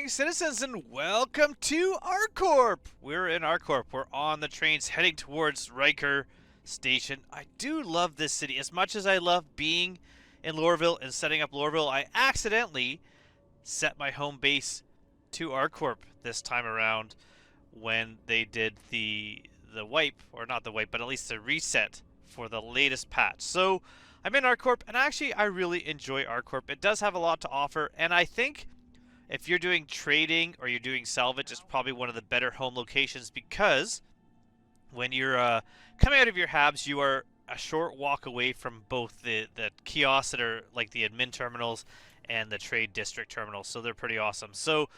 Citizens, and welcome to Arccorp. We're in Arccorp. We're on the trains heading towards Riker Station. I do love this city. As much as I love being in Lorville and setting up Lorville, I accidentally set my home base to Arccorp this time around when they did the wipe, or not the wipe, but at least the reset for the latest patch. So I'm in Arccorp, and actually I really enjoy Arccorp. It does have a lot to offer, and I think if you're doing trading or you're doing salvage, it's probably one of the better home locations, because when you're coming out of your habs, you are a short walk away from both the kiosks that are like the admin terminals and the trade district terminals. So they're pretty awesome. So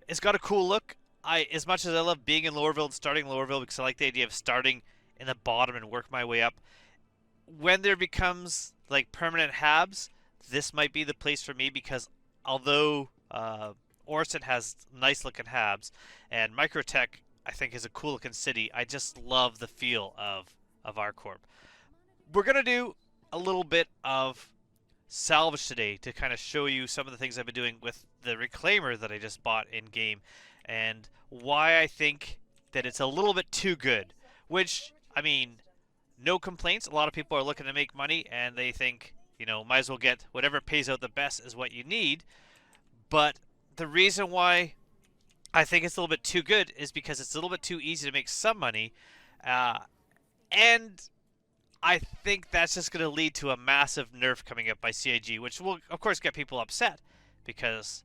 it's got a cool look. As much as I love being in Lorville and starting Lorville, because I like the idea of starting in the bottom and work my way up, when there becomes like permanent habs, this might be the place for me, because although Orson has nice looking habs, and Microtech I think is a cool looking city, I just love the feel of Arccorp. We're gonna do a little bit of salvage today to kind of show you some of the things I've been doing with the reclaimer that I just bought in game, and why I think that it's a little bit too good. Which, I mean, no complaints. A lot of people are looking to make money, and they think, you know, might as well get whatever pays out the best is what you need. But the reason why I think it's a little bit too good is because it's a little bit too easy to make some money. And I think that's just going to lead to a massive nerf coming up by CIG, which will, of course, get people upset because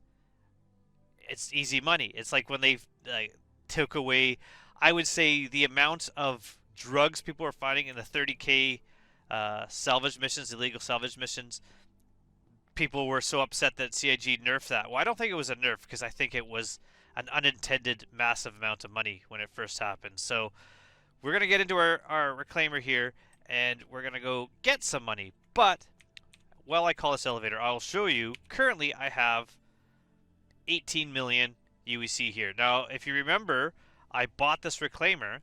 it's easy money. It's like when they took away, I would say, the amount of drugs people were finding in the 30K salvage missions, illegal salvage missions. People were so upset that CIG nerfed that. Well, I don't think it was a nerf, because I think it was an unintended massive amount of money when it first happened. So we're going to get into our reclaimer here, and we're going to go get some money. But while I call this elevator, I'll show you. Currently, I have 18 million UEC here. Now, if you remember, I bought this reclaimer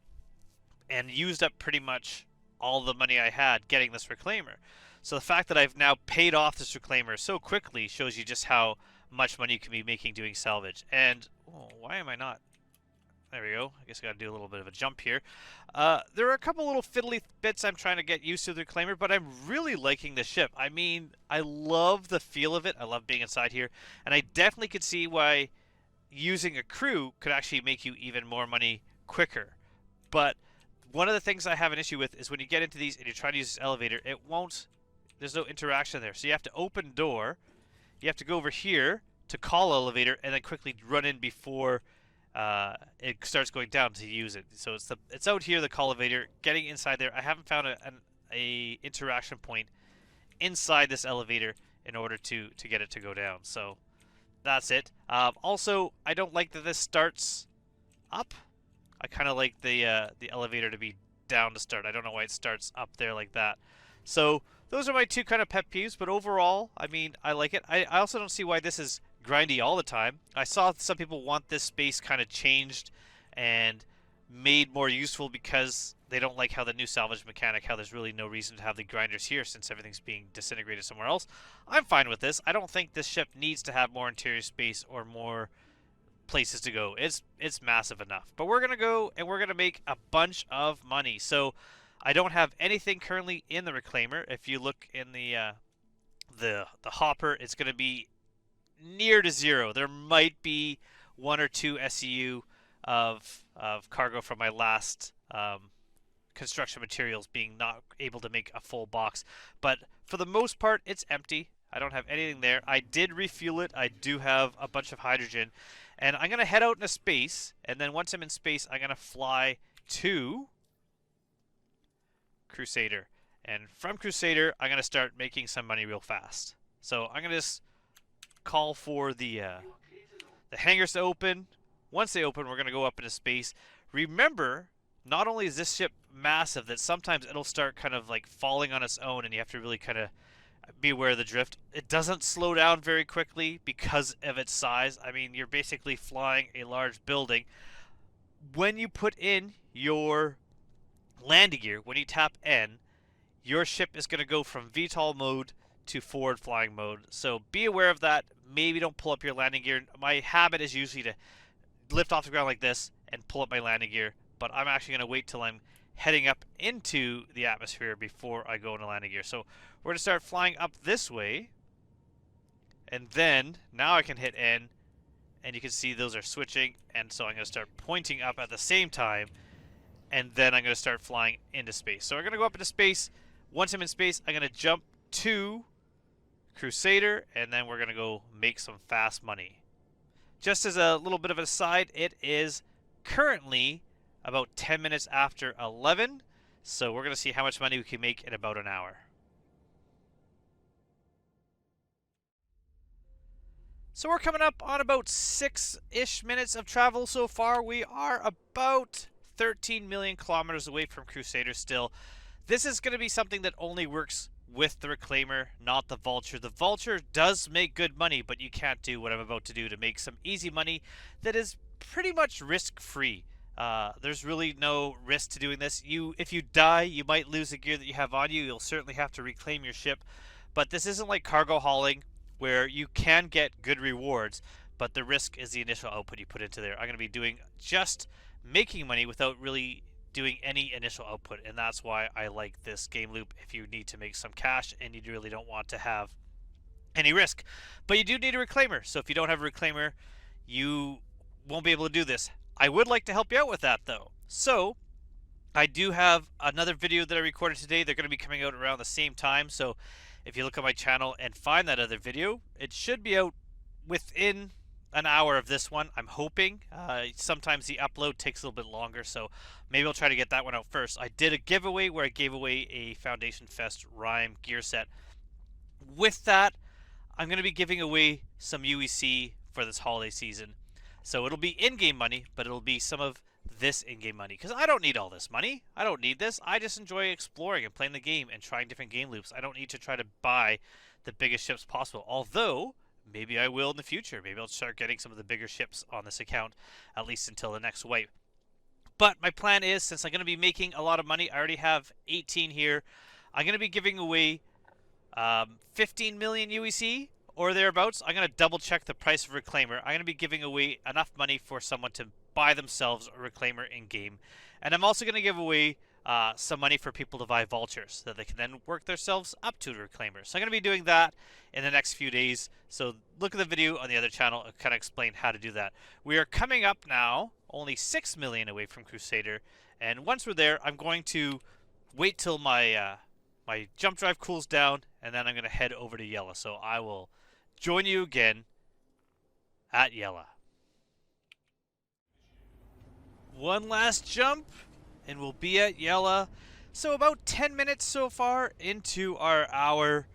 and used up pretty much all the money I had getting this reclaimer. So the fact that I've now paid off this reclaimer so quickly shows you just how much money you can be making doing salvage. And, oh, why am I not? There we go. I guess I got to do a little bit of a jump here. There are a couple little fiddly bits I'm trying to get used to the reclaimer, but I'm really liking the ship. I mean, I love the feel of it. I love being inside here. And I definitely could see why using a crew could actually make you even more money quicker. But one of the things I have an issue with is when you get into these and you're trying to use this elevator, it won't. There's no interaction there. So you have to open door. You have to go over here to call elevator and then quickly run in before it starts going down to use it. So it's out here, the call elevator, getting inside there. I haven't found a interaction point inside this elevator in order to get it to go down. So that's it. Also, I don't like that this starts up. I kind of like the elevator to be down to start. I don't know why it starts up there like that. So those are my two kind of pet peeves, but overall, I mean, I like it. I also don't see why this is grindy all the time. I saw some people want this space kind of changed and made more useful because they don't like how the new salvage mechanic, how there's really no reason to have the grinders here since everything's being disintegrated somewhere else. I'm fine with this. I don't think this ship needs to have more interior space or more places to go. It's massive enough. But we're going to go and we're going to make a bunch of money. So I don't have anything currently in the reclaimer. If you look in the hopper, it's going to be near to zero. There might be 1 or 2 SEU of cargo from my last construction materials being not able to make a full box. But for the most part, it's empty. I don't have anything there. I did refuel it. I do have a bunch of hydrogen. And I'm going to head out into space. And then once I'm in space, I'm going to fly to Crusader. And from Crusader, I'm going to start making some money real fast. So I'm going to just call for the hangars to open. Once they open, we're going to go up into space. Remember, not only is this ship massive that sometimes it'll start kind of like falling on its own, and you have to really kind of be aware of the drift. It doesn't slow down very quickly because of its size. I mean, you're basically flying a large building. When you put in your landing gear, when you tap N, your ship is going to go from VTOL mode to forward flying mode. So be aware of that. Maybe don't pull up your landing gear. My habit is usually to lift off the ground like this and pull up my landing gear, but I'm actually going to wait till I'm heading up into the atmosphere before I go into landing gear. So we're going to start flying up this way, and then now I can hit N, and you can see those are switching, and so I'm going to start pointing up at the same time, and then I'm going to start flying into space. So we're going to go up into space. Once I'm in space, I'm going to jump to Crusader, and then we're going to go make some fast money. Just as a little bit of an aside, it is currently about 10 minutes after 11, so we're going to see how much money we can make in about an hour. So we're coming up on about 6-ish minutes of travel so far. We are about 13 million kilometers away from Crusader still. This is going to be something that only works with the Reclaimer, not the Vulture. The Vulture does make good money, but you can't do what I'm about to do to make some easy money that is pretty much risk-free. There's really no risk to doing this. If you die, you might lose the gear that you have on you. You'll certainly have to reclaim your ship. But this isn't like cargo hauling, where you can get good rewards, but the risk is the initial output you put into there. I'm going to be doing just making money without really doing any initial output, and that's why I like this game loop if you need to make some cash and you really don't want to have any risk. But you do need a Reclaimer, so if you don't have a Reclaimer, you won't be able to do this. I would like to help you out with that, though. So I do have another video that I recorded today. They're going to be coming out around the same time, so if you look on my channel and find that other video, it should be out within an hour of this one, I'm hoping. Sometimes the upload takes a little bit longer, so maybe I'll try to get that one out first. I did a giveaway where I gave away a Foundation Fest Rime gear set. With that, I'm going to be giving away some UEC for this holiday season. So it'll be in-game money, but it'll be some of this in-game money, because I don't need all this money. I don't need this. I just enjoy exploring and playing the game and trying different game loops. I don't need to try to buy the biggest ships possible, although maybe I will in the future. Maybe I'll start getting some of the bigger ships on this account, at least until the next wipe. But my plan is, since I'm going to be making a lot of money, I already have 18 here, I'm going to be giving away 15 million UEC or thereabouts. I'm going to double check the price of Reclaimer. I'm going to be giving away enough money for someone to buy themselves a Reclaimer in-game. And I'm also going to give away some money for people to buy Vultures, so that they can then work themselves up to the Reclaimer. So I'm going to be doing that in the next few days. So look at the video on the other channel. I'll kind of explain how to do that. We are coming up now, only 6 million away from Crusader. And once we're there, I'm going to wait till my my jump drive cools down, and then I'm going to head over to Yella. So I will join you again at Yella. One last jump, and we'll be at Yella. So about 10 minutes so far into our hour.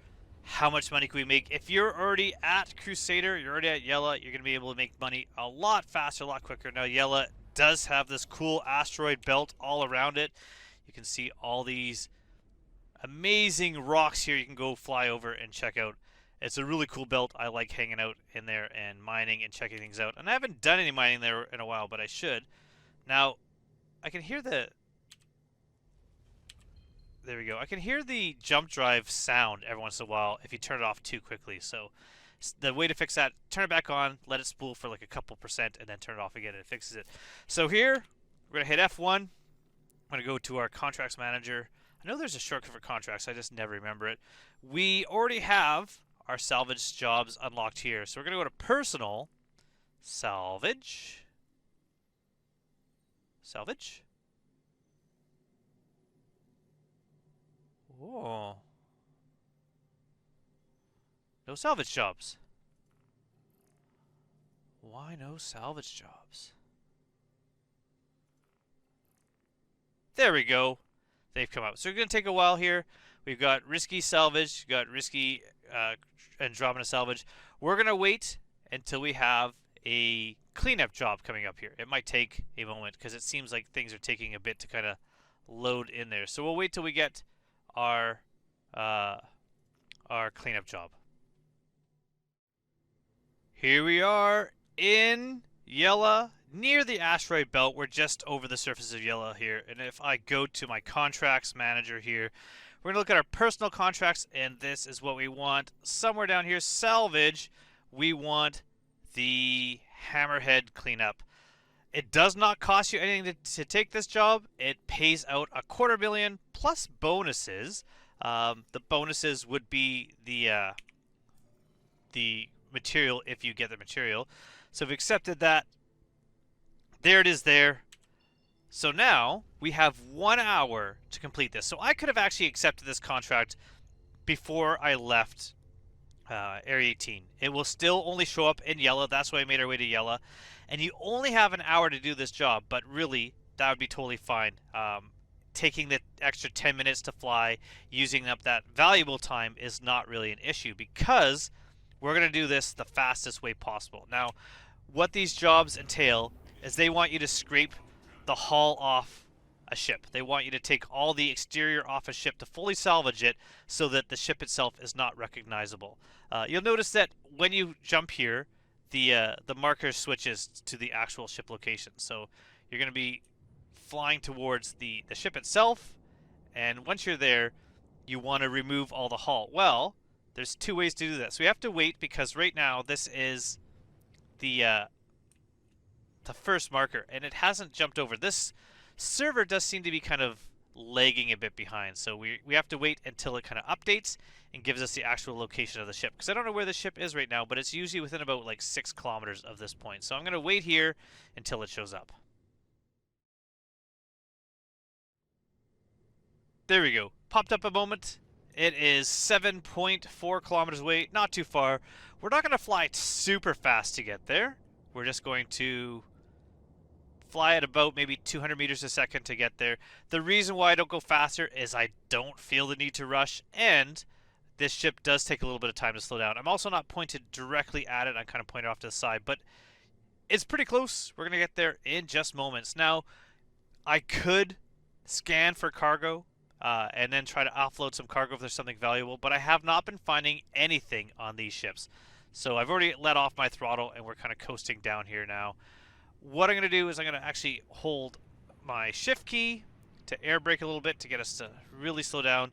How much money can we make? If you're already at Crusader, you're already at Yella, you're going to be able to make money a lot faster, a lot quicker. Now, Yella does have this cool asteroid belt all around it. You can see all these amazing rocks here you can go fly over and check out. It's a really cool belt. I like hanging out in there and mining and checking things out. And I haven't done any mining there in a while, but I should. Now, I can hear the... There we go. I can hear the jump drive sound every once in a while if you turn it off too quickly. So the way to fix that, turn it back on, let it spool for like a couple percent, and then turn it off again, and it fixes it. So here, we're going to hit F1. I'm going to go to our contracts manager. I know there's a shortcut for contracts. I just never remember it. We already have our salvage jobs unlocked here. So we're going to go to personal, salvage, salvage. Oh. No salvage jobs. Why no salvage jobs? There we go. They've come up. So it's going to take a while here. We've got risky salvage, got risky Andromeda salvage. We're going to wait until we have a cleanup job coming up here. It might take a moment because it seems like things are taking a bit to kind of load in there. So we'll wait till we get our cleanup job. Here we are in Yella, near the asteroid belt. We're just over the surface of Yella here. And if I go to my contracts manager here, we're going to look at our personal contracts, and this is what we want. Somewhere down here, salvage, we want the hammerhead cleanup. It does not cost you anything to take this job. It pays out $250,000 plus bonuses. The bonuses would be the material if you get the material. So we've accepted that. There it is there. So now we have 1 hour to complete this. So I could have actually accepted this contract before I left Area 18. It will still only show up in Yella. That's why I made our way to Yella. And you only have an hour to do this job, but really that would be totally fine. Taking the extra 10 minutes to fly, using up that valuable time is not really an issue because we're going to do this the fastest way possible. Now, what these jobs entail is they want you to scrape the hull off a ship. They want you to take all the exterior off a ship to fully salvage it so that the ship itself is not recognizable. You'll notice that when you jump here, the marker switches to the actual ship location. So you're going to be flying towards the ship itself, and once you're there, you want to remove all the hull. Well, there's two ways to do that. So we have to wait because right now this is the first marker, and it hasn't jumped over. This server does seem to be kind of lagging a bit behind, so we have to wait until it kind of updates and gives us the actual location of the ship, because I don't know where the ship is right now, but it's usually within about like 6 kilometers of this point. So I'm going to wait here until it shows up. There we go. Popped up a moment. It is 7.4 kilometers away, not too far. We're not going to fly super fast to get there. We're just going to fly at about maybe 200 meters a second to get there. The reason why I don't go faster is I don't feel the need to rush, and this ship does take a little bit of time to slow down. I'm also not pointed directly at it. I'm kind of pointed off to the side, but it's pretty close. We're going to get there in just moments. Now, I could scan for cargo and then try to offload some cargo if there's something valuable, but I have not been finding anything on these ships. So I've already let off my throttle, and we're kind of coasting down here now. What I'm going to do is I'm going to actually hold my shift key to air brake a little bit to get us to really slow down.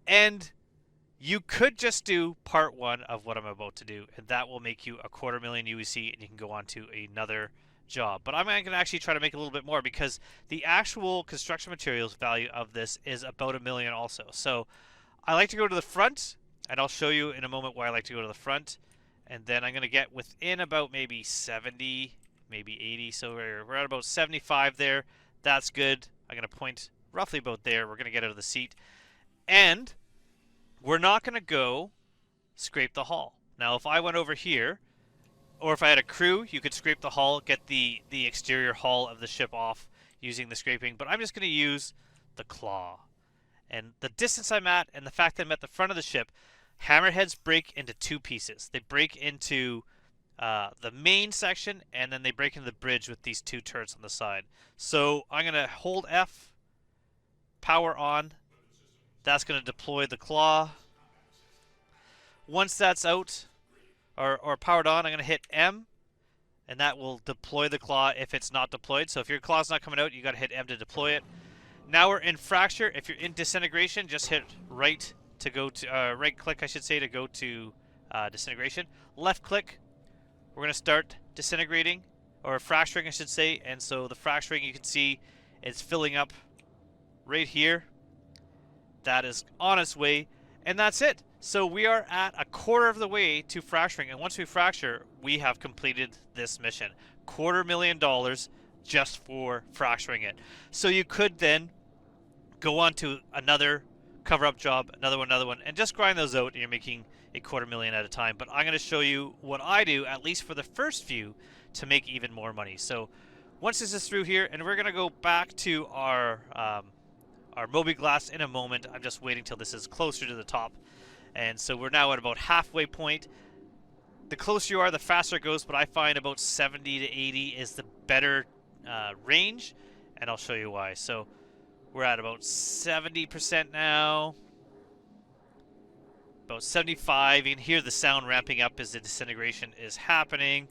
And you could just do part one of what I'm about to do, and that will make you $250,000 UEC, and you can go on to another job. But I'm going to actually try to make a little bit more because the actual construction materials value of this is about $1 million also. So I like to go to the front, and I'll show you in a moment why I like to go to the front. And then I'm going to get within about maybe 70, maybe 80. So we're at about 75 there. That's good. I'm going to point roughly about there. We're going to get out of the seat. And we're not going to go scrape the hull. Now, if I went over here, or if I had a crew, you could scrape the hull, get the exterior hull of the ship off using the scraping. But I'm just going to use the claw. And the distance I'm at and the fact that I'm at the front of the ship, hammerheads break into two pieces. They break into the main section, and then they break into the bridge with these two turrets on the side. So I'm going to hold F, power on. That's going to deploy the claw. Once that's out, or powered on, I'm going to hit M, and that will deploy the claw if it's not deployed. So if your claw's not coming out, you got to hit M to deploy it. Now we're in fracture. If you're in disintegration, just hit right to go to right click, I should say, to go to disintegration. Left click, we're going to start disintegrating, or fracturing, I should say. And so the fracturing, you can see it's filling up right here. That is on its way, and that's it. So we are at a quarter of the way to fracturing, and once we fracture, we have completed this mission. $250,000 just for fracturing it. So you could then go on to another cover-up job, another one, and just grind those out, and you're making $250,000 at a time. But I'm going to show you what I do, at least for the first few, to make even more money. So once this is through here, and we're going to go back to our mobi-glass in a moment. I'm just waiting till this is closer to the top. And so we're now at about halfway point. The closer you are, the faster it goes, but I find about 70 to 80 is the better range, and I'll show you why. So We're at about 70% now. About 75. You can hear the sound ramping up as the disintegration is happening.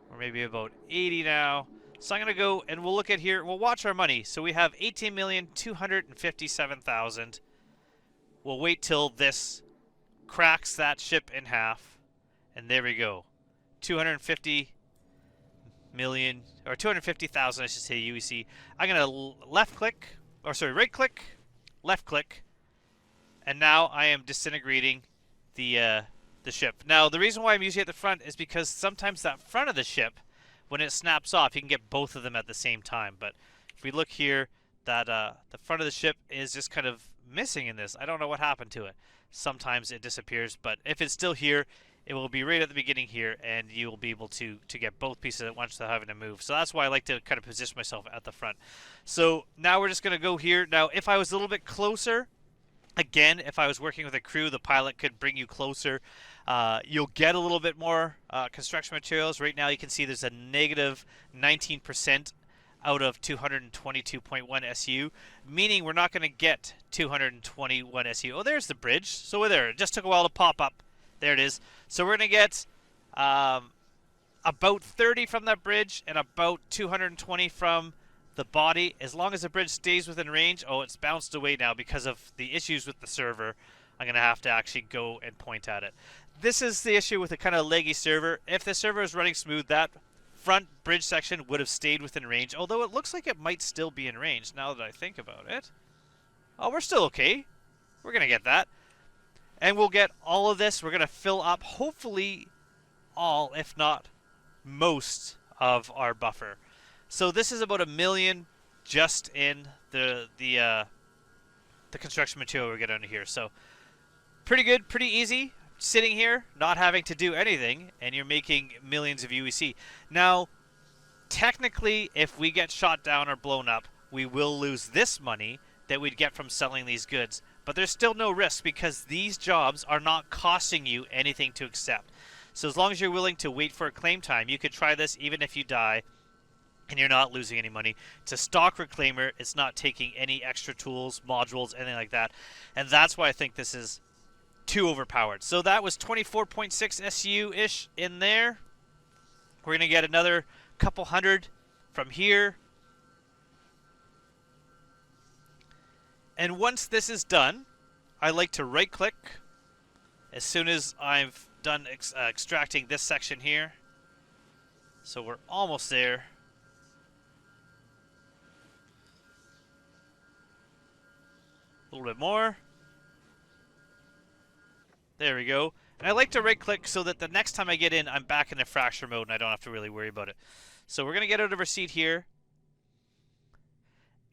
We're maybe about 80 now. So I'm going to go and we'll look at here. We'll watch our money. So we have 18,257,000. We'll wait till this cracks that ship in half. And there we go. 250 million, or 250,000 I should say, UEC. I'm going to right click, left click. And now I am disintegrating the ship. Now, the reason why I'm using it at the front is because sometimes that front of the ship, when it snaps off, you can get both of them at the same time. But if we look here, that the front of the ship is just kind of missing in this. I don't know what happened to it. Sometimes it disappears, but if it's still here, it will be right at the beginning here, and you will be able to get both pieces at once without having to move. So that's why I like to kind of position myself at the front. So now we're just going to go here. Now, if I was a little bit closer, again, if I was working with a crew, the pilot could bring you closer. You'll get a little bit more construction materials. Right now you can see there's a negative 19% out of 222.1 SU, meaning we're not going to get 221 SU. Oh, there's the bridge. So we're there. It just took a while to pop up. There it is. So we're going to get about 30 from that bridge and about 220 from the body. As long as the bridge stays within range. Oh, it's bounced away now because of the issues with the server. I'm going to have to actually go and point at it. This is the issue with a kind of leggy server. If the server is running smooth, that front bridge section would have stayed within range, although it looks like it might still be in range now that I think about it. Oh, we're still okay. We're going to get that. And we'll get all of this. We're going to fill up, hopefully, all, if not most, of our buffer. So this is about 1 million just in the construction material we're getting under here. So pretty good, pretty easy. Sitting here, not having to do anything, and you're making millions of UEC. Now, technically, if we get shot down or blown up, we will lose this money that we'd get from selling these goods. But there's still no risk because these jobs are not costing you anything to accept. So as long as you're willing to wait for a claim time, you could try this even if you die and you're not losing any money. It's a stock reclaimer. It's not taking any extra tools, modules, anything like that. And that's why I think this is too overpowered. So that was 24.6 SU-ish in there. We're going to get another couple hundred from here. And once this is done, I like to right-click as soon as I've done extracting this section here. So we're almost there. A little bit more. There we go. And I like to right-click so that the next time I get in, I'm back in the fracture mode and I don't have to really worry about it. So we're going to get out of our seat here.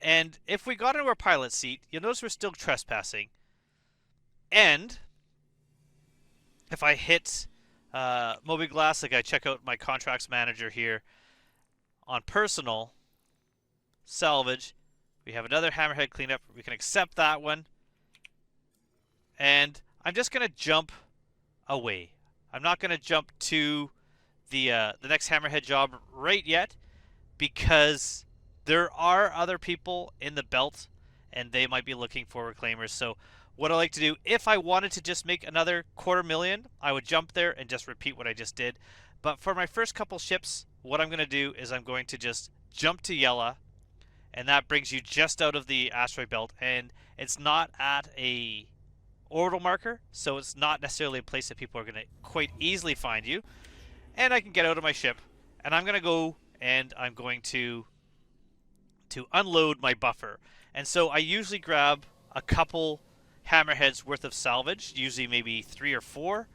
And if we got into our pilot seat, you'll notice we're still trespassing. And if I hit Mobiglass, like I check out my contracts manager here on personal, salvage, we have another hammerhead cleanup. We can accept that one. And I'm just going to jump away. I'm not going to jump to the next hammerhead job right yet because there are other people in the belt and they might be looking for reclaimers. So what I like to do, if I wanted to just make another 250,000, I would jump there and just repeat what I just did. But for my first couple ships, what I'm going to do is I'm going to just jump to Yella, and that brings you just out of the asteroid belt, and it's not at a orbital marker, so it's not necessarily a place that people are going to quite easily find you. And I can get out of my ship, and I'm going to go and I'm going to unload my buffer. And so I usually grab a couple hammerheads worth of salvage, usually maybe 3 or 4,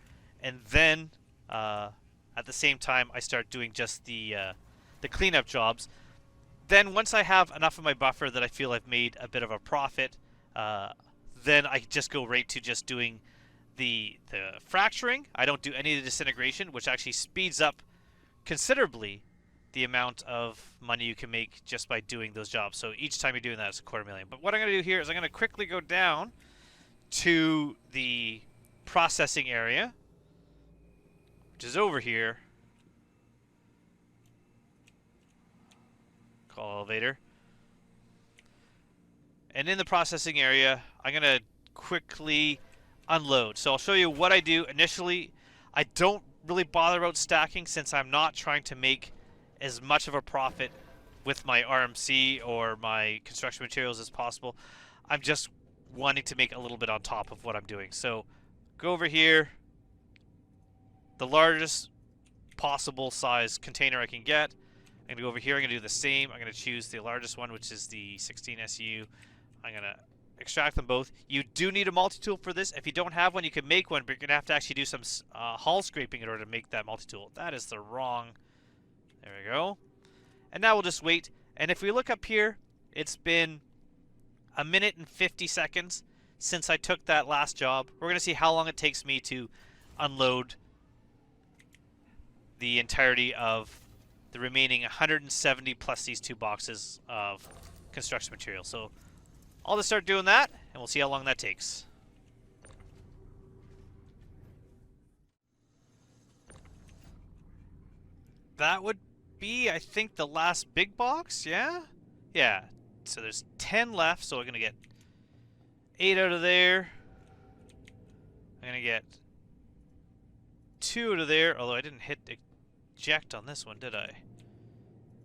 and then at the same time I start doing just the cleanup jobs. Then once I have enough of my buffer that I feel I've made a bit of a profit, then I just go right to just doing the fracturing. I don't do any of the disintegration, which actually speeds up considerably the amount of money you can make just by doing those jobs. So each time you're doing that, it's a 250,000. But what I'm going to do here is I'm going to quickly go down to the processing area, which is over here. Follow elevator. And in the processing area, I'm going to quickly unload. So I'll show you what I do initially. I don't really bother about stacking since I'm not trying to make as much of a profit with my RMC or my construction materials as possible. I'm just wanting to make a little bit on top of what I'm doing. So go over here, the largest possible size container I can get. I'm going to go over here, I'm going to do the same. I'm going to choose the largest one, which is the 16 SU. I'm going to extract them both. You do need a multi-tool for this. If you don't have one, you can make one, but you're going to have to actually do some hull scraping in order to make that multi-tool. That is the wrong... There we go. And now we'll just wait. And if we look up here, it's been 1 minute and 50 seconds since I took that last job. We're going to see how long it takes me to unload the entirety of the remaining 170 plus these 2 boxes of construction material. So I'll just start doing that, and we'll see how long that takes. That would be, I think, the last big box, yeah? Yeah, so there's 10 left, so we're going to get 8 out of there. I'm going to get 2 out of there, although I didn't hit eject on this one, did I?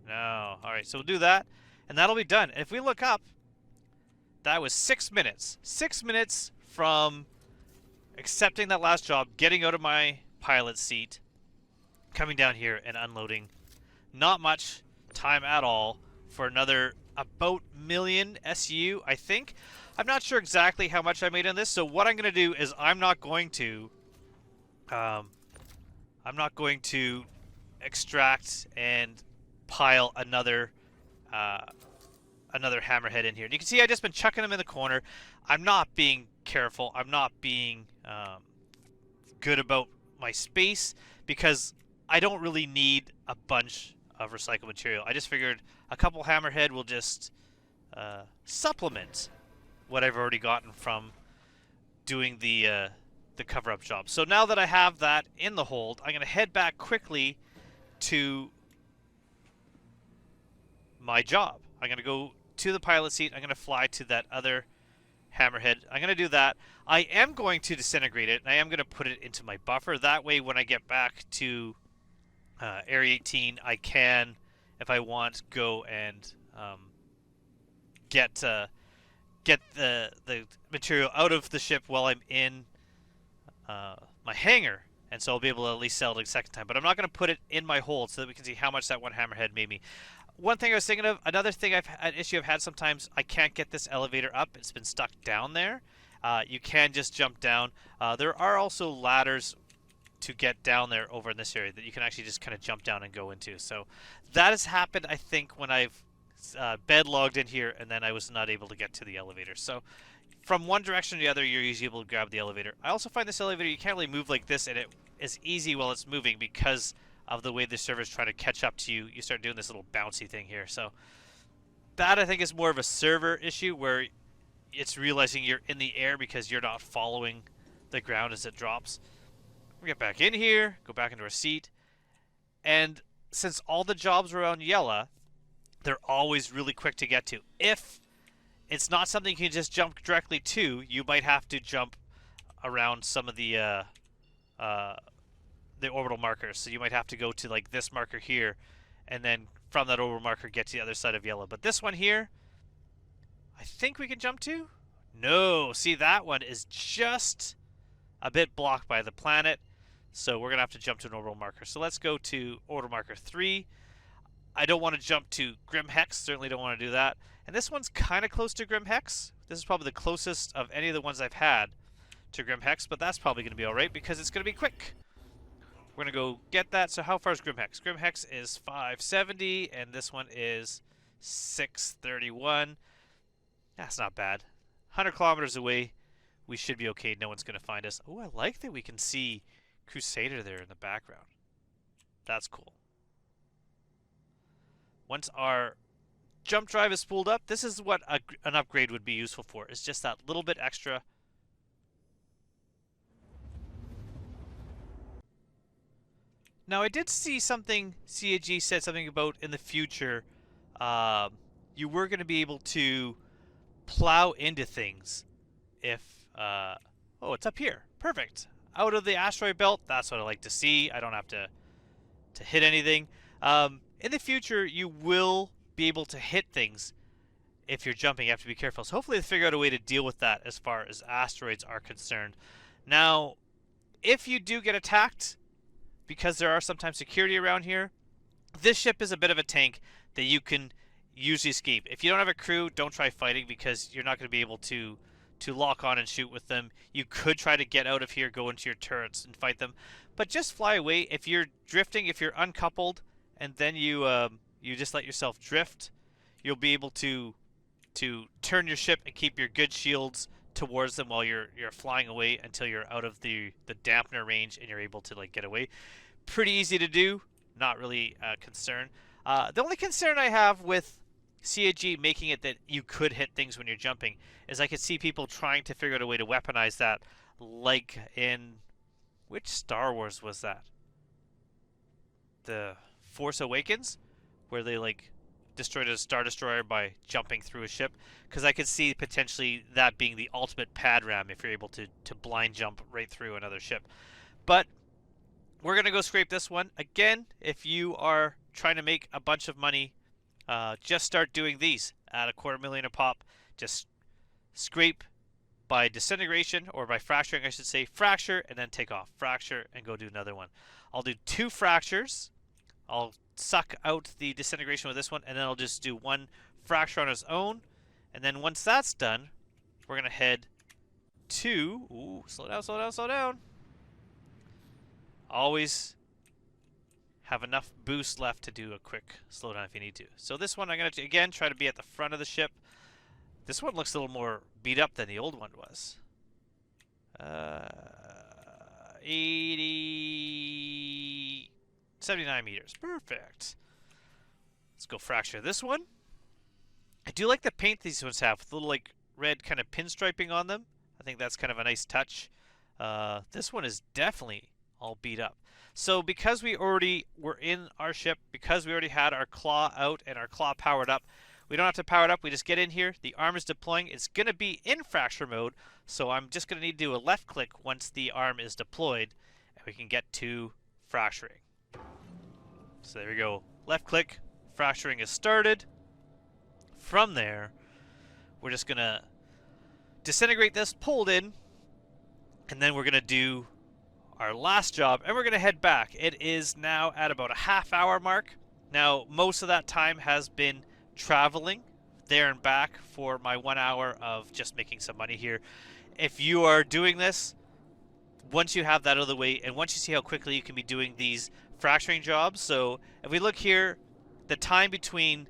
No. Alright, so we'll do that, and that'll be done. And if we look up, that was 6 minutes. 6 minutes from accepting that last job, getting out of my pilot seat, coming down here and unloading. Not much time at all for another about million SU, I think. I'm not sure exactly how much I made on this, so what I'm going to do is I'm not going to extract and pile another hammerhead in here. And you can see I just been chucking them in the corner. I'm not being careful. I'm not being good about my space because I don't really need a bunch of recycled material. I just figured a couple hammerhead will just supplement what I've already gotten from doing the cover-up job. So now that I have that in the hold, I'm going to head back quickly to my job. I'm going to go to the pilot seat. I'm going to fly to that other hammerhead. I'm going to do that. I am going to disintegrate it, and I am going to put it into my buffer. That way, when I get back to Area 18, I can, if I want, go and get the material out of the ship while I'm in my hangar, and so I'll be able to at least sell it a second time. But I'm not going to put it in my hold so that we can see how much that one hammerhead made me. One thing I was thinking of, another thing an issue I've had sometimes, I can't get this elevator up. It's been stuck down there. You can just jump down. There are also ladders to get down there over in this area that you can actually just kind of jump down and go into. So that has happened, I think, when I've bed logged in here and then I was not able to get to the elevator. So from one direction to the other, you're usually able to grab the elevator. I also find this elevator, you can't really move like this, and it is easy while it's moving because of the way the server's trying to catch up to you. You start doing this little bouncy thing here. So that, I think, is more of a server issue where it's realizing you're in the air because you're not following the ground as it drops. We get back in here, go back into our seat, and since all the jobs are around Yella, they're always really quick to get to. If it's not something you can just jump directly to, you might have to jump around some of the orbital markers. So you might have to go to like this marker here, and then from that orbital marker get to the other side of Yella. But this one here, I think we can jump to? No, see, that one is just a bit blocked by the planet, so we're going to have to jump to an orbital marker. So let's go to orbital marker 3. I don't want to jump to Grim Hex, certainly don't want to do that. And this one's kind of close to Grim Hex. This is probably the closest of any of the ones I've had to Grim Hex, but that's probably going to be alright because it's going to be quick. We're going to go get that. So how far is Grim Hex? Grim Hex is 570, and this one is 631. That's not bad. 100 kilometers away. We should be okay. No one's going to find us. Oh, I like that we can see Crusader there in the background. That's cool. Once our jump drive is spooled up, this is what an upgrade would be useful for. It's just that little bit extra. Now, I did see something CIG said something about in the future you were going to be able to plow into things if oh, it's up here. Perfect. Out of the asteroid belt. That's what I like to see. I don't have to hit anything. In the future, you will be able to hit things if you're jumping. You have to be careful. So hopefully they figure out a way to deal with that as far as asteroids are concerned. Now, if you do get attacked, because there are sometimes security around here, this ship is a bit of a tank that you can usually escape. If you don't have a crew, don't try fighting because you're not going to be able to lock on and shoot with them. You could try to get out of here, go into your turrets and fight them, but just fly away. If you're drifting, if you're uncoupled, and then you just let yourself drift, you'll be able to turn your ship and keep your good shields towards them while you're flying away until you're out of the dampener range and you're able to like get away. Pretty easy to do. Not really a concern. The only concern I have with CIG making it that you could hit things when you're jumping is I could see people trying to figure out a way to weaponize that, like in which Star Wars was that? The Force Awakens, where they like destroyed a Star Destroyer by jumping through a ship, because I could see potentially that being the ultimate pad ram if you're able to blind jump right through another ship. But we're going to go scrape this one. Again, if you are trying to make a bunch of money, just start doing these at $250,000 a pop. Just scrape by disintegration, or by fracturing, I should say. Fracture and then take off. Fracture and go do another one. I'll do 2 fractures. I'll suck out the disintegration with this one, and then I'll just do 1 fracture on its own. And then once that's done, we're going to head to... Ooh, slow down, slow down, slow down. Always have enough boost left to do a quick slowdown if you need to. So this one I'm going to, again, try to be at the front of the ship. This one looks a little more beat up than the old one was. 79 meters. Perfect. Let's go fracture this one. I do like the paint these ones have with a little like red kind of pinstriping on them. I think that's kind of a nice touch. This one is definitely all beat up. So because we already were in our ship, because we already had our claw out and our claw powered up, we don't have to power it up. We just get in here. The arm is deploying. It's going to be in fracture mode, so I'm just going to need to do a left click once the arm is deployed, and we can get to fracturing. So there we go. Left click. Fracturing is started. From there, we're just going to disintegrate this, pull it in, and then we're going to do our last job, and we're going to head back. It is now at about a half-hour mark. Now, most of that time has been traveling there and back for my 1 hour of just making some money here. If you are doing this, once you have that out of the way, and once you see how quickly you can be doing these fracturing jobs, so if we look here, the time between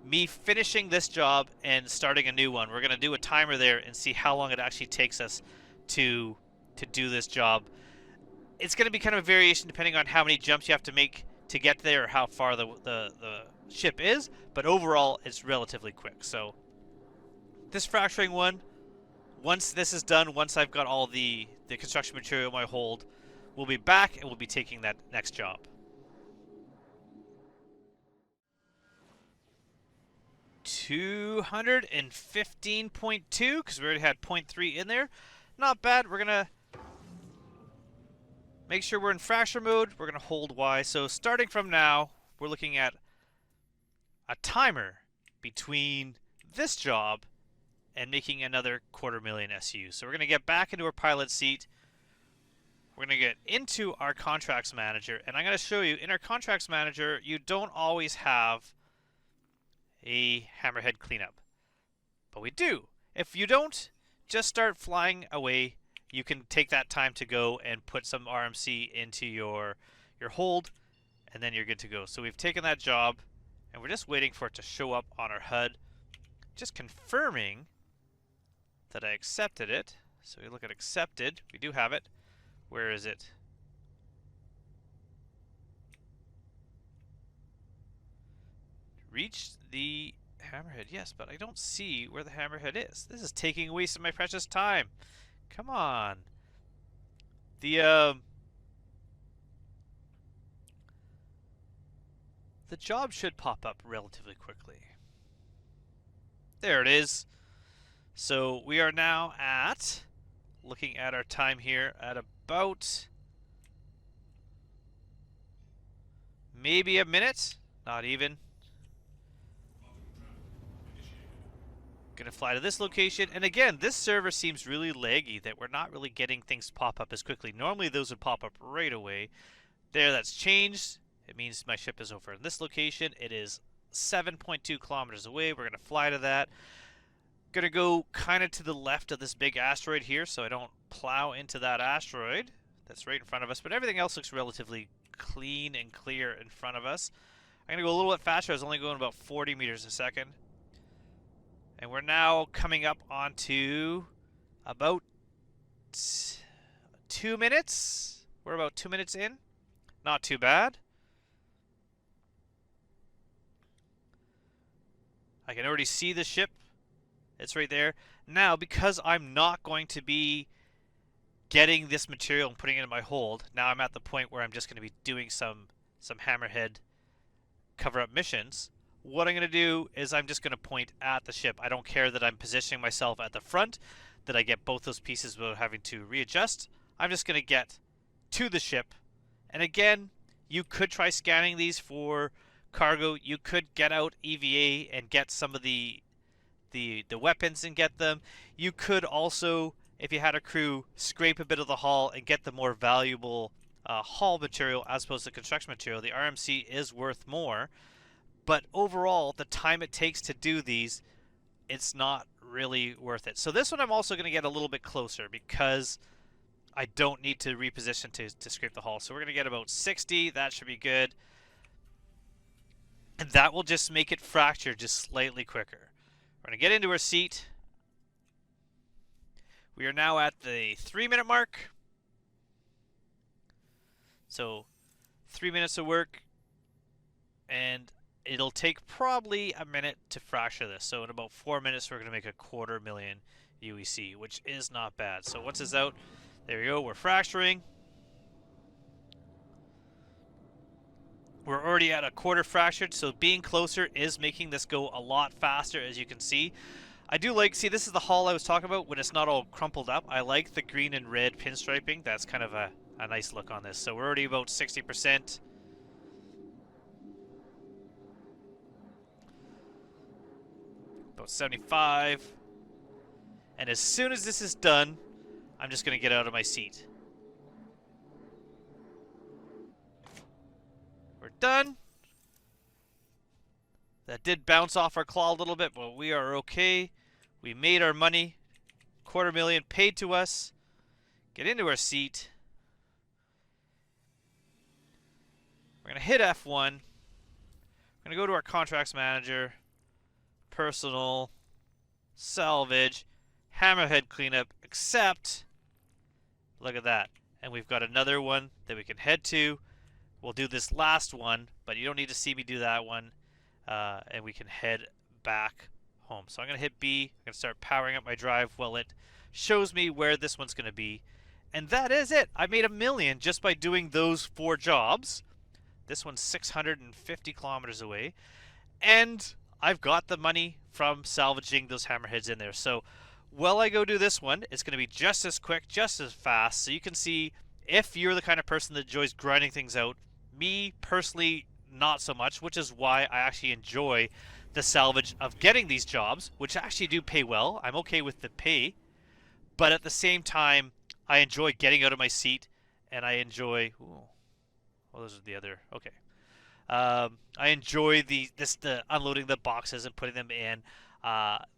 me finishing this job and starting a new one, we're going to do a timer there and see how long it actually takes us to do this job. It's going to be kind of a variation depending on how many jumps you have to make to get there, or how far the ship is, but overall it's relatively quick. So this fracturing one, once this is done, once I've got all the construction material in my hold, we'll be back and we'll be taking that next job. $215.2, because we already had 0.3 in there. Not bad. We're gonna make sure we're in fracture mode. We're going to hold Y. So starting from now, we're looking at a timer between this job and making another $250,000 SU. So we're going to get back into our pilot seat. We're going to get into our contracts manager. And I'm going to show you, in our contracts manager, you don't always have a hammerhead cleanup. But we do. If you don't, just start flying away. You can take that time to go and put some RMC into your hold, and then you're good to go. So we've taken that job, and we're just waiting for it to show up on our HUD. Just confirming that I accepted it. So we look at accepted. We do have it. Where is it? Reached the hammerhead. Yes, but I don't see where the hammerhead is. This is taking away some of my precious time. Come on. The job should pop up relatively quickly. There it is. So we are now at, looking at our time here, at about maybe a minute. Not even. Gonna fly to this location, and again, this server seems really laggy that we're not really getting things pop up as quickly. Normally those would pop up right away. There, that's changed. It means my ship is over in this location. It is 7.2 kilometers away. We're gonna fly to that. Gonna go kind of to the left of this big asteroid here so I don't plow into that asteroid that's right in front of us, but everything else looks relatively clean and clear in front of us. I'm gonna go a little bit faster. I was only going about 40 meters a second. And we're now coming up onto about 2 minutes. We're about 2 minutes in. Not too bad. I can already see the ship. It's right there. Now, because I'm not going to be getting this material and putting it in my hold, now I'm at the point where I'm just going to be doing some hammerhead cover-up missions. What I'm going to do is I'm just going to point at the ship. I don't care that I'm positioning myself at the front, that I get both those pieces without having to readjust. I'm just going to get to the ship. And again, you could try scanning these for cargo. You could get out EVA and get some of the weapons and get them. You could also, if you had a crew, scrape a bit of the hull and get the more valuable hull material as opposed to construction material. The RMC is worth more. But overall, the time it takes to do these, it's not really worth it. So this one I'm also going to get a little bit closer because I don't need to reposition to scrape the hull. So we're going to get about 60. That should be good. And that will just make it fracture just slightly quicker. We're going to get into our seat. We are now at the 3-minute mark. So 3 minutes of work. And it'll take probably a minute to fracture this. So in about 4 minutes, we're going to make 250,000 UEC, which is not bad. So once it's out, there we go. We're fracturing. We're already at a quarter fractured, so being closer is making this go a lot faster, as you can see. I do like, see, this is the hull I was talking about when it's not all crumpled up. I like the green and red pinstriping. That's kind of a nice look on this. So we're already about 60%. About 75. And as soon as this is done, I'm just going to get out of my seat. We're done. That did bounce off our claw a little bit, but we are okay. We made our money. 250,000 paid to us. Get into our seat. We're going to hit F1. We're going to go to our contracts manager. Personal. Salvage. Hammerhead cleanup. Except, look at that. And we've got another one that we can head to. We'll do this last one, but you don't need to see me do that one. And we can head back home. So I'm going to hit B. I'm going to start powering up my drive while it shows me where this one's going to be. And that is it. I made $1 million just by doing those 4 jobs. This one's 650 kilometers away. And I've got the money from salvaging those hammerheads in there. So while I go do this one, it's going to be just as quick, just as fast. So you can see if you're the kind of person that enjoys grinding things out, me personally, not so much, which is why I actually enjoy the salvage of getting these jobs, which actually do pay well. I'm okay with the pay, but at the same time, I enjoy getting out of my seat, and I enjoy. Ooh, well, those are the other. Okay, I enjoy the unloading the boxes and putting them in.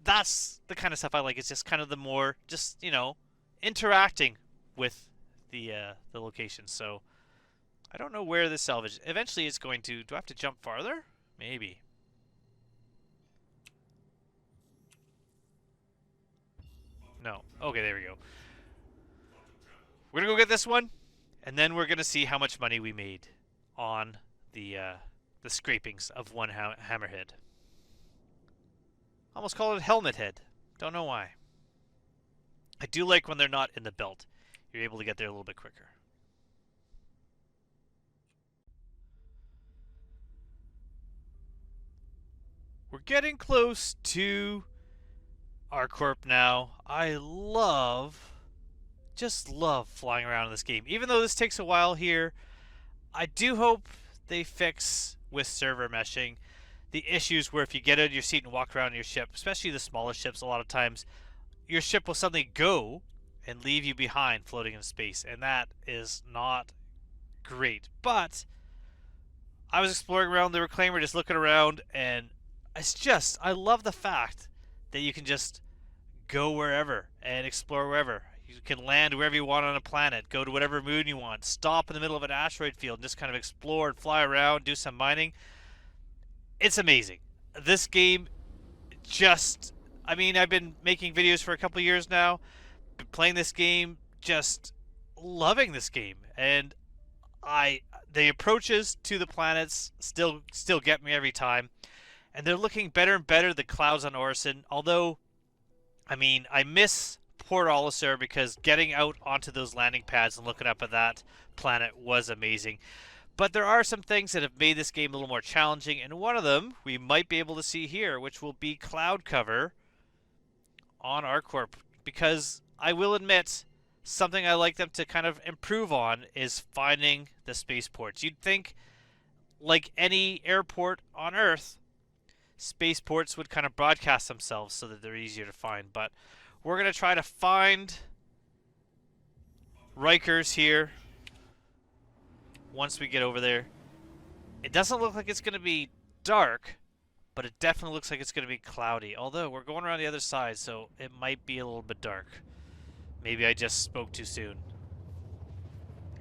That's the kind of stuff I like. It's just kind of the more just interacting with the location. So I don't know where this salvage. Eventually, it's going to. Do I have to jump farther? Maybe. No. Okay, there we go. We're gonna go get this one, and then we're gonna see how much money we made on the scrapings of one hammerhead. Almost call it helmet head. Don't know why. I do like when they're not in the belt. You're able to get there a little bit quicker. We're getting close to Arccorp now. I just love flying around in this game. Even though this takes a while here, I do hope they fix with server meshing the issues where if you get out of your seat and walk around your ship, especially the smaller ships, a lot of times your ship will suddenly go and leave you behind floating in space, and that is not great. But I was exploring around the Reclaimer, just looking around, and I love the fact that you can just go wherever and explore wherever. You can land wherever you want on a planet, go to whatever moon you want, stop in the middle of an asteroid field, and just kind of explore and fly around, do some mining. It's amazing. This game I've been making videos for a couple of years now, been playing this game, just loving this game, and the approaches to the planets still get me every time, and they're looking better and better. The clouds on Orison, although, I miss Port Olisar because getting out onto those landing pads and looking up at that planet was amazing. But there are some things that have made this game a little more challenging, and one of them we might be able to see here, which will be cloud cover on Arccorp. Because I will admit, something I like them to kind of improve on is finding the spaceports. You'd think, like any airport on Earth, spaceports would kind of broadcast themselves so that they're easier to find. But we're going to try to find Rikers here once we get over there. It doesn't look like it's going to be dark, but it definitely looks like it's going to be cloudy. Although we're going around the other side, so it might be a little bit dark. Maybe I just spoke too soon.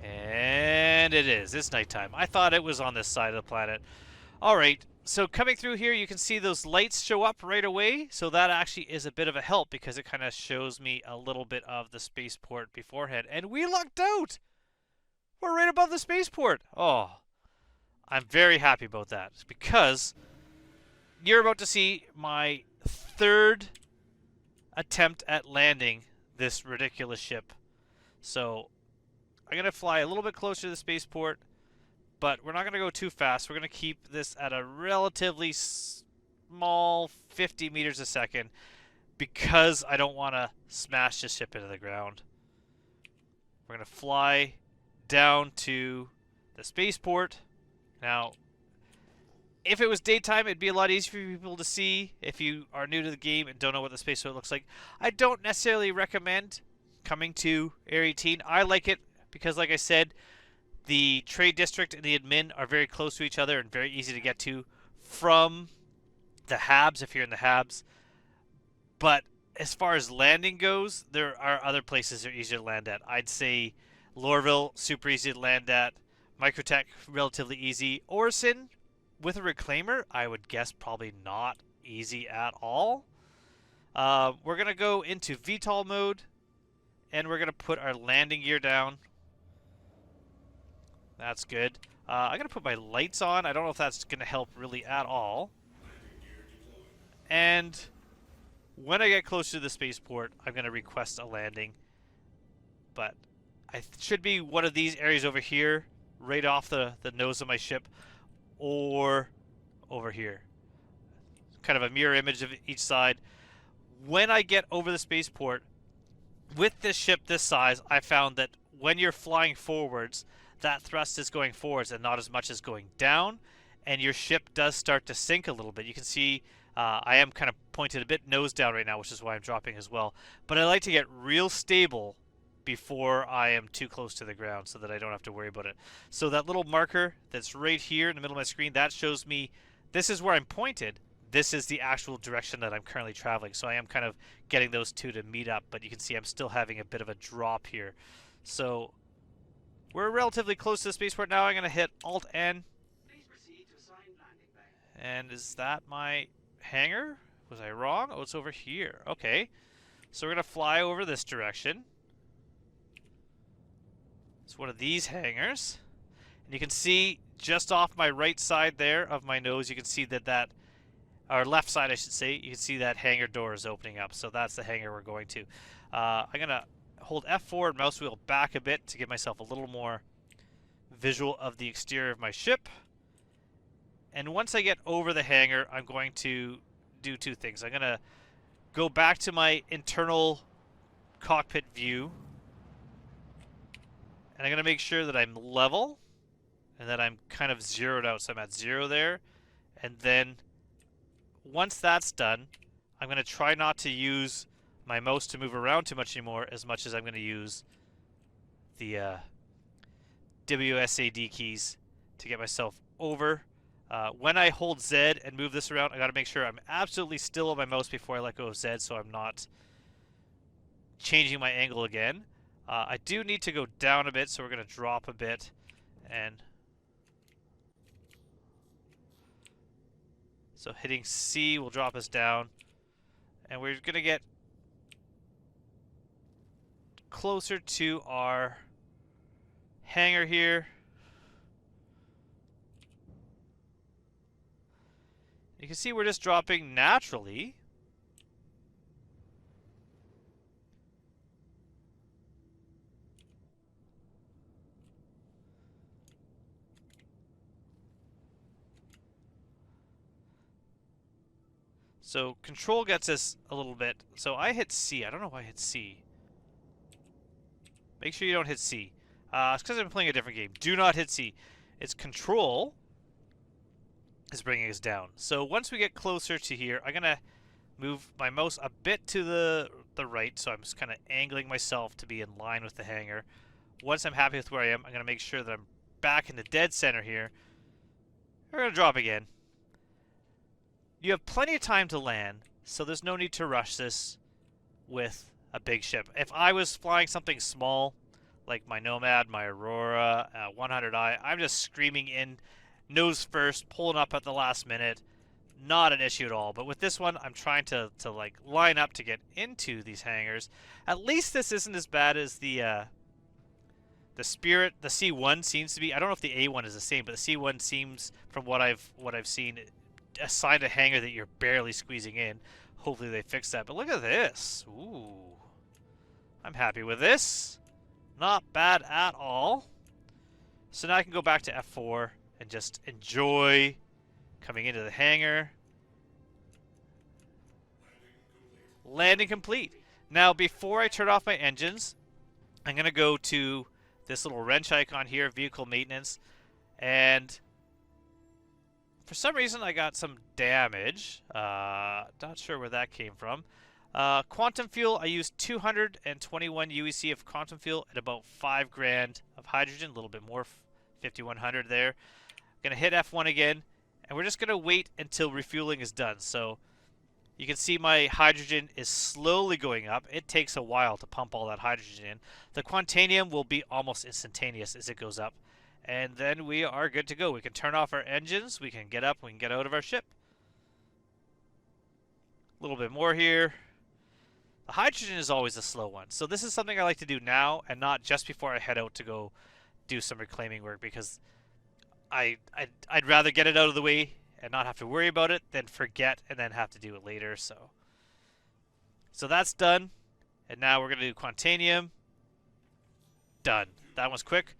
And it is. It's nighttime. I thought it was on this side of the planet. Alright, so coming through here, you can see those lights show up right away. So that actually is a bit of a help because it kind of shows me a little bit of the spaceport beforehand. And we lucked out! We're right above the spaceport. Oh, I'm very happy about that because you're about to see my third attempt at landing this ridiculous ship. So I'm going to fly a little bit closer to the spaceport, but we're not going to go too fast. We're going to keep this at a relatively small 50 meters a second because I don't want to smash the ship into the ground. We're going to fly down to the spaceport. Now, if it was daytime, it'd be a lot easier for people to see if you are new to the game and don't know what the spaceport looks like. I don't necessarily recommend coming to Area 18. I like it because, like I said, the trade district and the admin are very close to each other and very easy to get to from the Habs if you're in the Habs. But as far as landing goes, there are other places that are easier to land at. I'd say Lorville, super easy to land at. Microtech, relatively easy. Orison, with a Reclaimer, I would guess probably not easy at all. We're going to go into VTOL mode, and we're going to put our landing gear down. That's good. I'm going to put my lights on. I don't know if that's going to help really at all. And when I get closer to the spaceport, I'm going to request a landing. But it should be one of these areas over here, right off the nose of my ship, or over here. Kind of a mirror image of each side. When I get over the spaceport, with this ship this size, I found that when you're flying forwards, that thrust is going forwards and not as much as going down, and your ship does start to sink a little bit. You can see I am kind of pointed a bit nose down right now, which is why I'm dropping as well. But I like to get real stable before I am too close to the ground so that I don't have to worry about it. So that little marker that's right here in the middle of my screen, that shows me this is where I'm pointed. This is the actual direction that I'm currently traveling. So I am kind of getting those two to meet up, but you can see I'm still having a bit of a drop here. So we're relatively close to the spaceport now. I'm going to hit Alt-N. And is that my hangar? Was I wrong? Oh, it's over here. Okay. So we're going to fly over this direction. It's one of these hangars. And you can see just off my right side there of my nose, you can see that or left side I should say, you can see that hangar door is opening up. So that's the hangar we're going to. I'm going to hold F4 and mouse wheel back a bit to give myself a little more visual of the exterior of my ship. And once I get over the hangar, I'm going to do two things. I'm going to go back to my internal cockpit view. And I'm going to make sure that I'm level and that I'm kind of zeroed out. So I'm at 0 there. And then once that's done, I'm going to try not to use my mouse to move around too much anymore, as much as I'm going to use the WSAD keys to get myself over. When I hold Z and move this around, I got to make sure I'm absolutely still on my mouse before I let go of Z, so I'm not changing my angle again. I do need to go down a bit, so we're going to drop a bit. And so hitting C will drop us down. And we're going to get closer to our hangar here. You can see we're just dropping naturally. So control gets us a little bit. So I hit C. I don't know why I hit C. Make sure you don't hit C. It's because I'm playing a different game. Do not hit C. It's control is bringing us down. So once we get closer to here, I'm going to move my mouse a bit to the right. So I'm just kind of angling myself to be in line with the hangar. Once I'm happy with where I am, I'm going to make sure that I'm back in the dead center here. We're going to drop again. You have plenty of time to land, so there's no need to rush this with a big ship. If I was flying something small, like my Nomad, my Aurora, 100i, I'm just screaming in, nose first, pulling up at the last minute. Not an issue at all. But with this one, I'm trying to like line up to get into these hangars. At least this isn't as bad as the Spirit. The C1 seems to be. I don't know if the A1 is the same, but the C1 seems, from what I've seen, assigned a hangar that you're barely squeezing in. Hopefully they fix that. But look at this. Ooh. I'm happy with this. Not bad at all. So now I can go back to F4 and just enjoy coming into the hangar. Landing complete. Now before I turn off my engines, I'm going to go to this little wrench icon here, vehicle maintenance, and for some reason, I got some damage. Not sure where that came from. Quantum fuel, I used 221 UEC of quantum fuel at about 5 grand of hydrogen, a little bit more, 5,100 there. I'm going to hit F1 again, and we're just going to wait until refueling is done. So you can see my hydrogen is slowly going up. It takes a while to pump all that hydrogen in. The Quantanium will be almost instantaneous as it goes up. And then we are good to go. We can turn off our engines. We can get up. We can get out of our ship. A little bit more here. The hydrogen is always a slow one. So this is something I like to do now and not just before I head out to go do some reclaiming work, because I'd rather get it out of the way and not have to worry about it than forget and then have to do it later. So that's done. And now we're going to do Quantanium. Done. That one's quick.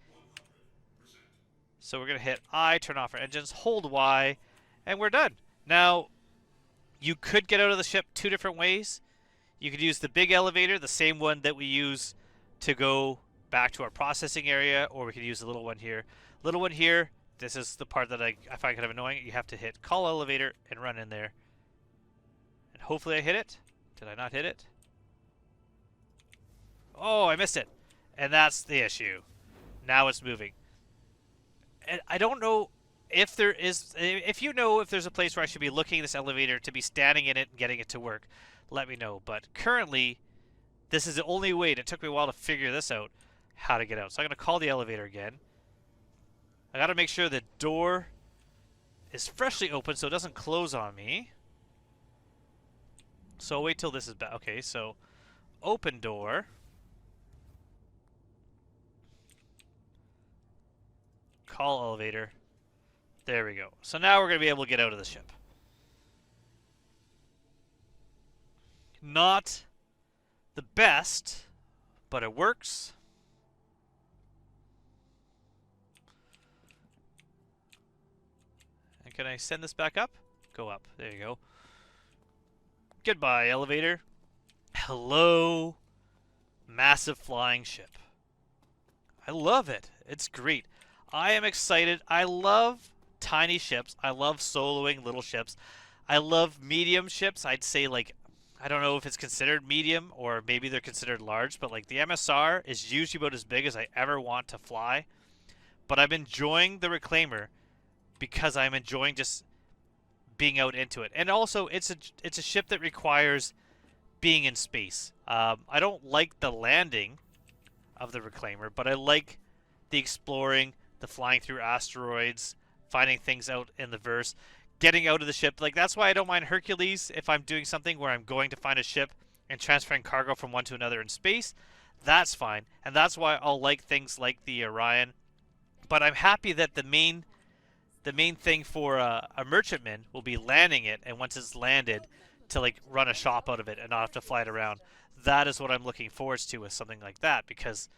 So we're going to hit I, turn off our engines, hold Y, and we're done. Now, you could get out of the ship 2 different ways. You could use the big elevator, the same one that we use to go back to our processing area, or we could use the little one here. Little one here, this is the part that I find kind of annoying. You have to hit call elevator and run in there. And hopefully I hit it. Did I not hit it? Oh, I missed it. And that's the issue. Now it's moving. And I don't know if there is, if you know if there's a place where I should be looking at this elevator to be standing in it and getting it to work, let me know. But currently, this is the only way, and it took me a while to figure this out, how to get out. So I'm going to call the elevator again. I got to make sure the door is freshly open so it doesn't close on me. So I'll wait till this is back. Okay, so open door. Call elevator. There we go. So now we're going to be able to get out of the ship. Not the best, but it works. And can I send this back up? Go up. There you go. Goodbye, elevator. Hello, massive flying ship. I love it. It's great. I am excited. I love tiny ships. I love soloing little ships. I love medium ships. I'd say, like, I don't know if it's considered medium or maybe they're considered large, but like the MSR is usually about as big as I ever want to fly. But I'm enjoying the Reclaimer because I'm enjoying just being out into it. And also, it's a ship that requires being in space. I don't like the landing of the Reclaimer, but I like the exploring, the flying through asteroids, finding things out in the verse, getting out of the ship. Like, that's why I don't mind Hercules if I'm doing something where I'm going to find a ship and transferring cargo from one to another in space. That's fine. And that's why I'll like things like the Orion. But I'm happy that the main thing for a merchantman will be landing it, and once it's landed, to like run a shop out of it and not have to fly it around. That is what I'm looking forward to with something like that, because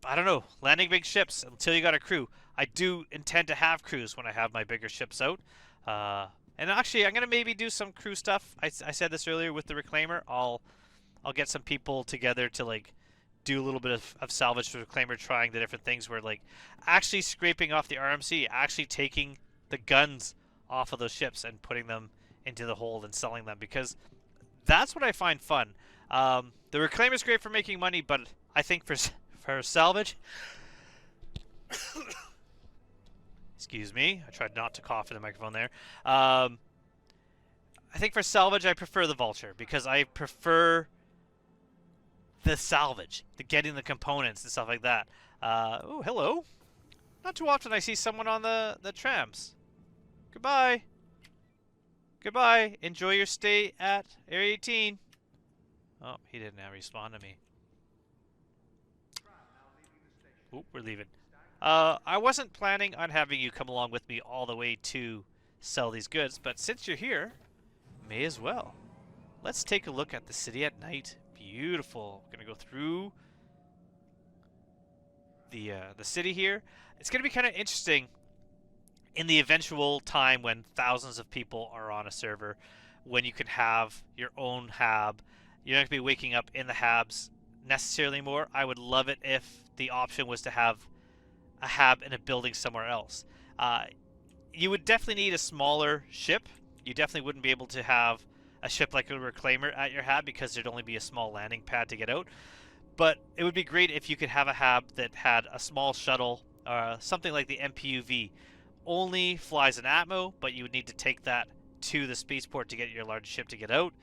I don't know, landing big ships until you got a crew. I do intend to have crews when I have my bigger ships out. And actually, I'm gonna maybe do some crew stuff. I said this earlier with the Reclaimer. I'll get some people together to like do a little bit of salvage for the Reclaimer, trying the different things where like actually scraping off the RMC, actually taking the guns off of those ships and putting them into the hold and selling them, because that's what I find fun. The Reclaimer is great for making money, but I think for salvage, excuse me, I tried not to cough in the microphone there. I think for salvage, I prefer the Vulture because I prefer the salvage, the getting the components and stuff like that. Oh, hello. Not too often I see someone on the trams. Goodbye. Goodbye. Enjoy your stay at Area 18. Oh, he didn't respond to me. Oh, we're leaving. I wasn't planning on having you come along with me all the way to sell these goods, but since you're here, may as well. Let's take a look at the city at night. Beautiful. We're gonna go through the city here. It's gonna be kind of interesting in the eventual time when thousands of people are on a server, when you can have your own hab. You're not gonna be waking up in the habs necessarily more. I would love it if the option was to have a hab in a building somewhere else. You would definitely need a smaller ship. You definitely wouldn't be able to have a ship like a Reclaimer at your hab because there'd only be a small landing pad to get out. But it would be great if you could have a hab that had a small shuttle, something like the MPUV. Only flies an Atmo, but you would need to take that to the spaceport to get your large ship to get out.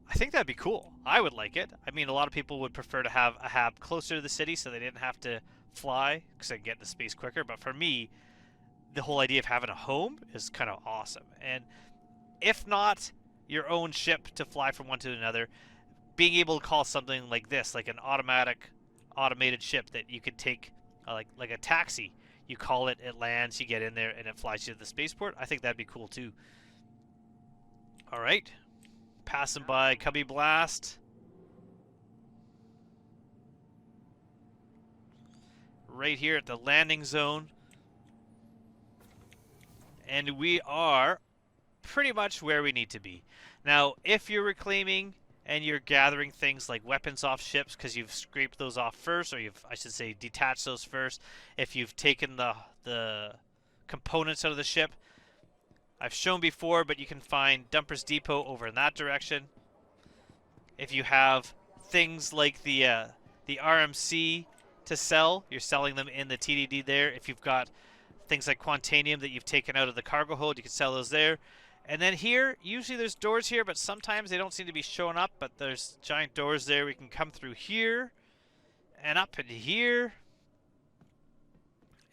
I think that'd be cool. I would like it. I mean, a lot of people would prefer to have a hab closer to the city so they didn't have to fly because they can get into space quicker. But for me, the whole idea of having a home is kind of awesome. And if not your own ship to fly from one to another, being able to call something like this, like an automated ship that you could take, like a taxi. You call it, it lands, you get in there, and it flies you to the spaceport. I think that'd be cool too. All right, passing by Cubby Blast. Right here at the landing zone. And we are pretty much where we need to be. Now, if you're reclaiming and you're gathering things like weapons off ships because you've scraped those off first, or I should say detached those first, if you've taken the components out of the ship, I've shown before, but you can find Dumpers Depot over in that direction. If you have things like the RMC to sell, you're selling them in the TDD there. If you've got things like Quantanium that you've taken out of the cargo hold, you can sell those there. And then here, usually there's doors here, but sometimes they don't seem to be showing up, but there's giant doors there. We can come through here and up into here.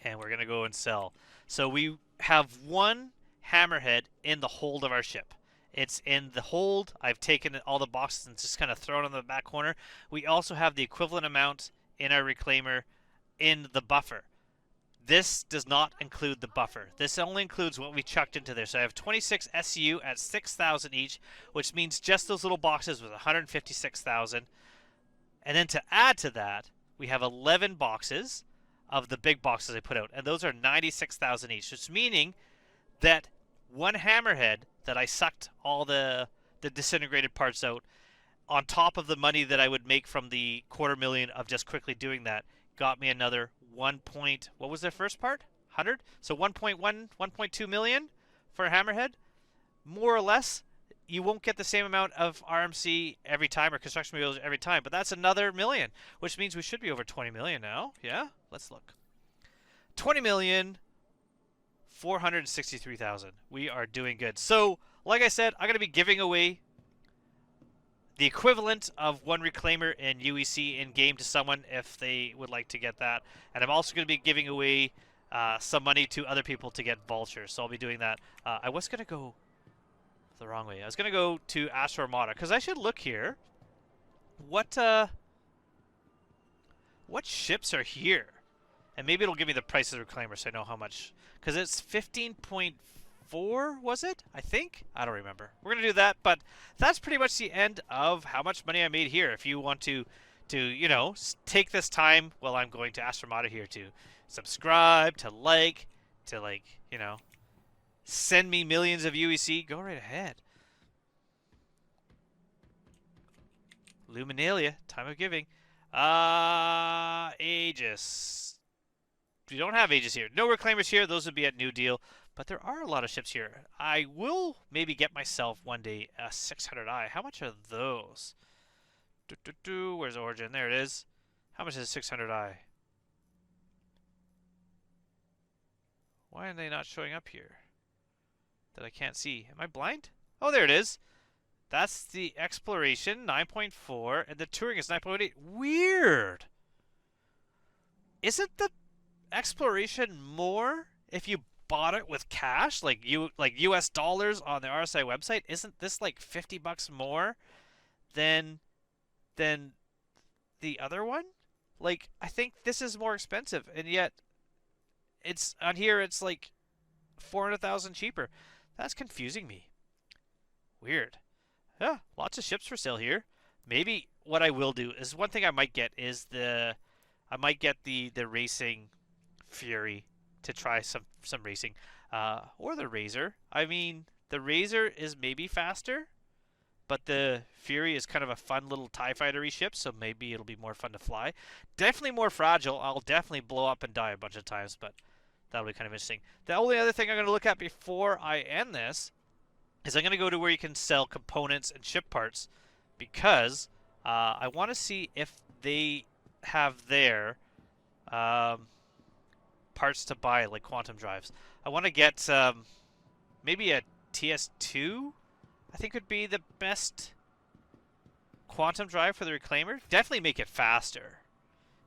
And we're going to go and sell. So we have one hammerhead in the hold of our ship. It's in the hold. I've taken all the boxes and just kind of thrown in the back corner. We also have the equivalent amount in our Reclaimer in the buffer. This does not include the buffer. This only includes what we chucked into there. So I have 26 SU at 6,000 each, which means just those little boxes with 156,000. And then to add to that, we have 11 boxes of the big boxes I put out, and those are 96,000 each. Which is meaning that one hammerhead that I sucked all the the disintegrated parts out, on top of the money that I would make from the 250,000 of just quickly doing that, got me another 1 point. What was their first part? 100. So 1.1, 1.2 million for a hammerhead, more or less. You won't get the same amount of RMC every time, or construction materials every time, but that's another million, which means we should be over 20 million now. Yeah, let's look. 20,463,000. We are doing good. So, like I said, I'm going to be giving away the equivalent of one reclaimer in UEC in game to someone if they would like to get that, and I'm also going to be giving away some money to other people to get vultures. So I'll be doing that. I was going to go the wrong way. I was going to go to Astro Armada, because I should look here. What ships are here? And maybe it'll give me the price of the reclaimer so I know how much. Because it's 15.4, was it? I think? I don't remember. We're going to do that, but that's pretty much the end of how much money I made here. If you want to you know, take this time while I'm going to Astro Armada here to subscribe, to you know, send me millions of UEC, go right ahead. Luminalia, time of giving. Aegis. We don't have Aegis here. No reclaimers here. Those would be at New Deal. But there are a lot of ships here. I will maybe get myself one day a 600i. How much are those? Where's Origin? There it is. How much is 600i? Why are they not showing up here? That I can't see. Am I blind? Oh, there it is. That's the Exploration, 9.4, and the Touring is 9.8. Weird. Isn't the Exploration more if you bought it with cash, like US dollars on the RSI website? Isn't this like $50 more than the other one? Like, I think this is more expensive, and yet it's on here. It's like 400,000 cheaper. That's confusing me. Weird. Yeah, lots of ships for sale here. Maybe what I will do is, one thing I might get is the racing Fury to try some racing, or the Razor. I mean, the Razor is maybe faster, but the Fury is kind of a fun little TIE fighter-y ship, so maybe it'll be more fun to fly. Definitely more fragile. I'll definitely blow up and die a bunch of times, but that'll be kind of interesting. The only other thing I'm going to look at before I end this is I'm going to go to where you can sell components and ship parts, because I want to see if they have their parts to buy, like quantum drives. I want to get maybe a TS2, I think would be the best quantum drive for the reclaimer. Definitely make it faster.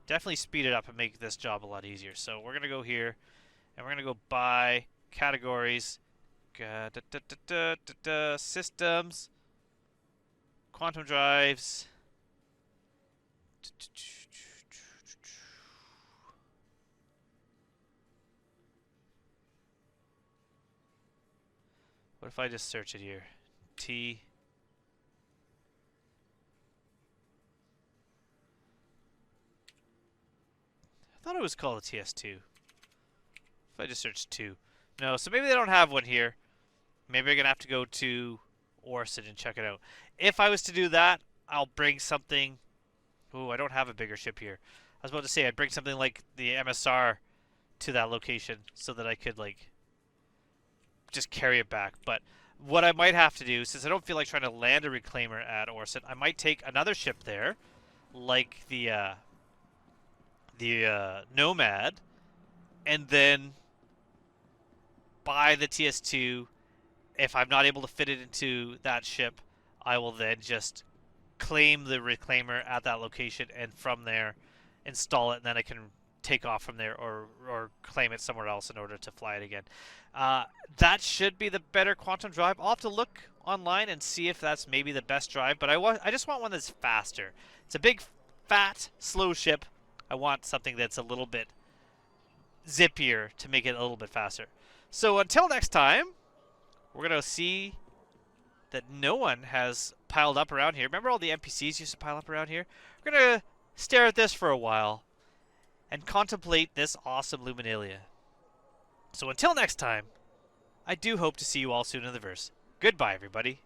Definitely speed it up and make this job a lot easier. So we're going to go here, and we're going to go buy categories. Systems, quantum drives. What if I just search it here? I thought it was called a TS2. If I just search 2. No, so maybe they don't have one here. Maybe I'm going to have to go to Orson and check it out. If I was to do that, I'll bring something. Ooh, I don't have a bigger ship here. I was about to say I'd bring something like the MSR to that location so that I could, like, just carry it back. But what I might have to do, since I don't feel like trying to land a reclaimer at Orson, I might take another ship there, like the Nomad, and then buy the TS2. If I'm not able to fit it into that ship, I will then just claim the reclaimer at that location, and from there install it, and then I can take off from there, or claim it somewhere else in order to fly it again. That should be the better quantum drive. I'll have to look online and see if that's maybe the best drive, but I just want one that's faster. It's a big, fat, slow ship. I want something that's a little bit zippier to make it a little bit faster. So until next time, we're going to see that no one has piled up around here. Remember all the NPCs used to pile up around here? We're going to stare at this for a while and contemplate this awesome Luminalia. So until next time, I do hope to see you all soon in the verse. Goodbye, everybody.